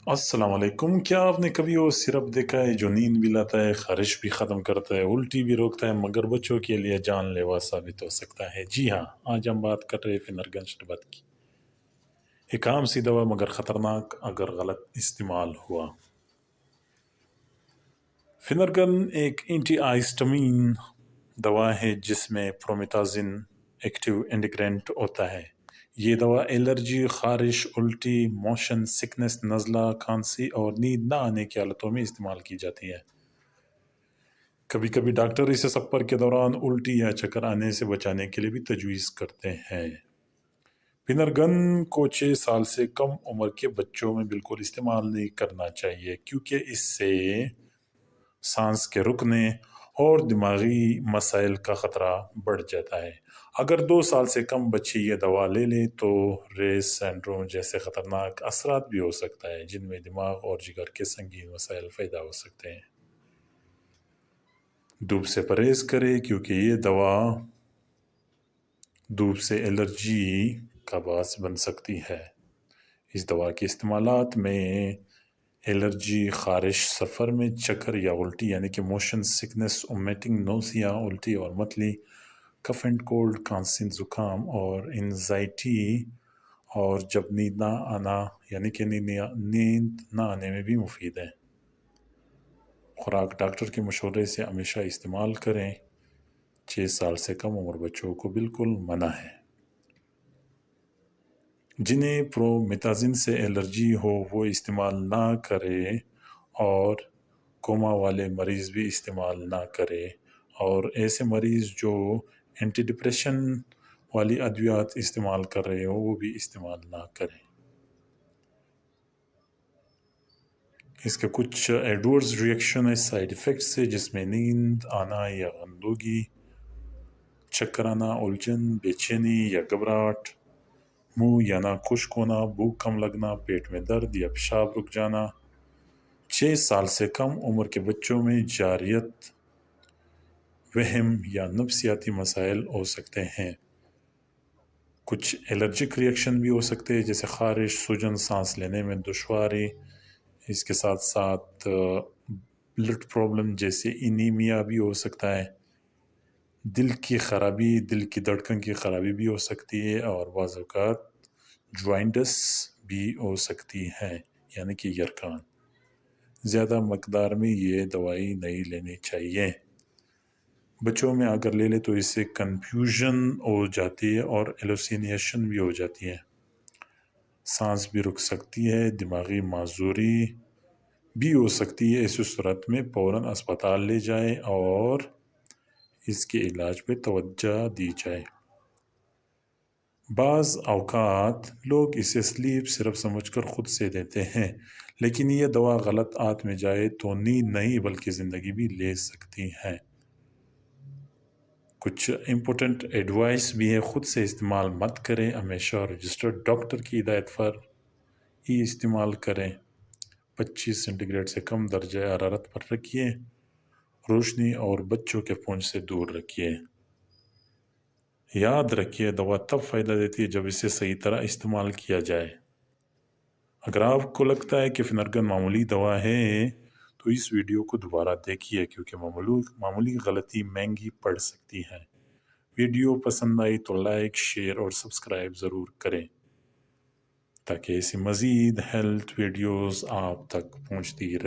السلام علیکم۔ کیا آپ نے کبھی وہ سرپ دیکھا ہے جو نیند بھی لاتا ہے، خارش بھی ختم کرتا ہے، الٹی بھی روکتا ہے، مگر بچوں کے لیے جان لیوا ثابت ہو سکتا ہے؟ جی ہاں، آج ہم بات کر رہے فنرگن شربت کی۔ ایک عام سی دوا مگر خطرناک اگر غلط استعمال ہوا۔ فنرگن ایک اینٹی آہسٹامین دوا ہے جس میں پرومیتازن ایکٹیو انگریڈینٹ ہوتا ہے۔ یہ دوا الرجی، خارش، الٹی، موشن سکنس، نزلہ، کھانسی اور نیند نہ آنے کی حالتوں میں استعمال کی جاتی ہے۔ کبھی کبھی ڈاکٹر اسے سفر کے دوران الٹی یا چکر آنے سے بچانے کے لیے بھی تجویز کرتے ہیں۔ فنرگن کو 6 سال سے کم عمر کے بچوں میں بالکل استعمال نہیں کرنا چاہیے، کیونکہ اس سے سانس کے رکنے اور دماغی مسائل کا خطرہ بڑھ جاتا ہے۔ اگر 2 سال سے کم بچے یہ دوا لے لیں تو ریس سنڈروم جیسے خطرناک اثرات بھی ہو سکتا ہے، جن میں دماغ اور جگر کے سنگین مسائل پیدا ہو سکتے ہیں۔ دھوپ سے پرہیز کریں، کیونکہ یہ دوا دھوپ سے الرجی کا باعث بن سکتی ہے۔ اس دوا کے استعمالات میں الرجی، خارش، سفر میں چکر یا الٹی یعنی کہ موشن سکنس، ومیٹنگ، نوزیا، الٹی اور متلی، کف اینڈ کولڈ، کھانسی، زکام اور انزائٹی، اور جب نیند نہ آنا یعنی کہ نیند نہ آنے میں بھی مفید ہے۔ خوراک ڈاکٹر کے مشورے سے ہمیشہ استعمال کریں۔ 6 سال سے کم عمر بچوں کو بالکل منع ہے۔ جنہیں پرومیتازن سے الرجی ہو وہ استعمال نہ کریں، اور کوما والے مریض بھی استعمال نہ کریں، اور ایسے مریض جو اینٹی ڈپریشن والی ادویات استعمال کر رہے ہو وہ بھی استعمال نہ کریں۔ اس کے کچھ ایڈورس ریئیکشن ہے، سائیڈ ایفیکٹس ہے، جس میں نیند آنا یا غمگدوگی، چکر آنا، الجھن، بے چینی یا گھبراہٹ، منہ یا ناک خشک ہونا، بھوک کم لگنا، پیٹ میں درد یا پیشاب رک جانا۔ 6 سال سے کم عمر کے بچوں میں جارحیت، وہم یا نفسیاتی مسائل ہو سکتے ہیں۔ کچھ الرجک ریئیکشن بھی ہو سکتے ہیں، جیسے خارش، سوجن، سانس لینے میں دشواری۔ اس کے ساتھ ساتھ بلڈ پرابلم جیسے انیمیا بھی ہو سکتا ہے۔ دل کی خرابی، دل کی دھڑکن کی خرابی بھی ہو سکتی ہے، اور بعض اوقات جوائنٹس بھی ہو سکتی ہے، یعنی کہ یرقان۔ زیادہ مقدار میں یہ دوائی نہیں لینی چاہیے۔ بچوں میں اگر لے لے تو اس سے کنفیوژن ہو جاتی ہے اور ایلوسینیشن بھی ہو جاتی ہے، سانس بھی رک سکتی ہے، دماغی معذوری بھی ہو سکتی ہے۔ اس صورت میں فوراً اسپتال لے جائیں اور اس کے علاج پہ توجہ دی جائے۔ بعض اوقات لوگ اسے سلیپ سرپ سمجھ کر خود سے دیتے ہیں، لیکن یہ دوا غلط ہاتھ میں جائے تو نیند نہیں بلکہ زندگی بھی لے سکتی ہے۔ کچھ امپورٹنٹ ایڈوائس بھی ہے، خود سے استعمال مت کریں، ہمیشہ رجسٹرڈ ڈاکٹر کی ہدایت پر ہی استعمال کریں۔ 25 سینٹی گریڈ سے کم درجہ حرارت پر رکھیے، روشنی اور بچوں کے پہنچ سے دور رکھیے۔ یاد رکھیے، دوا تب فائدہ دیتی ہے جب اسے صحیح طرح استعمال کیا جائے۔ اگر آپ کو لگتا ہے کہ فنرگن معمولی دوا ہے تو اس ویڈیو کو دوبارہ دیکھیے، کیونکہ معمولی غلطی مہنگی پڑ سکتی ہے۔ ویڈیو پسند آئی تو لائک، شیئر اور سبسکرائب ضرور کریں تاکہ ایسی مزید ہیلتھ ویڈیوز آپ تک پہنچتی رہیں۔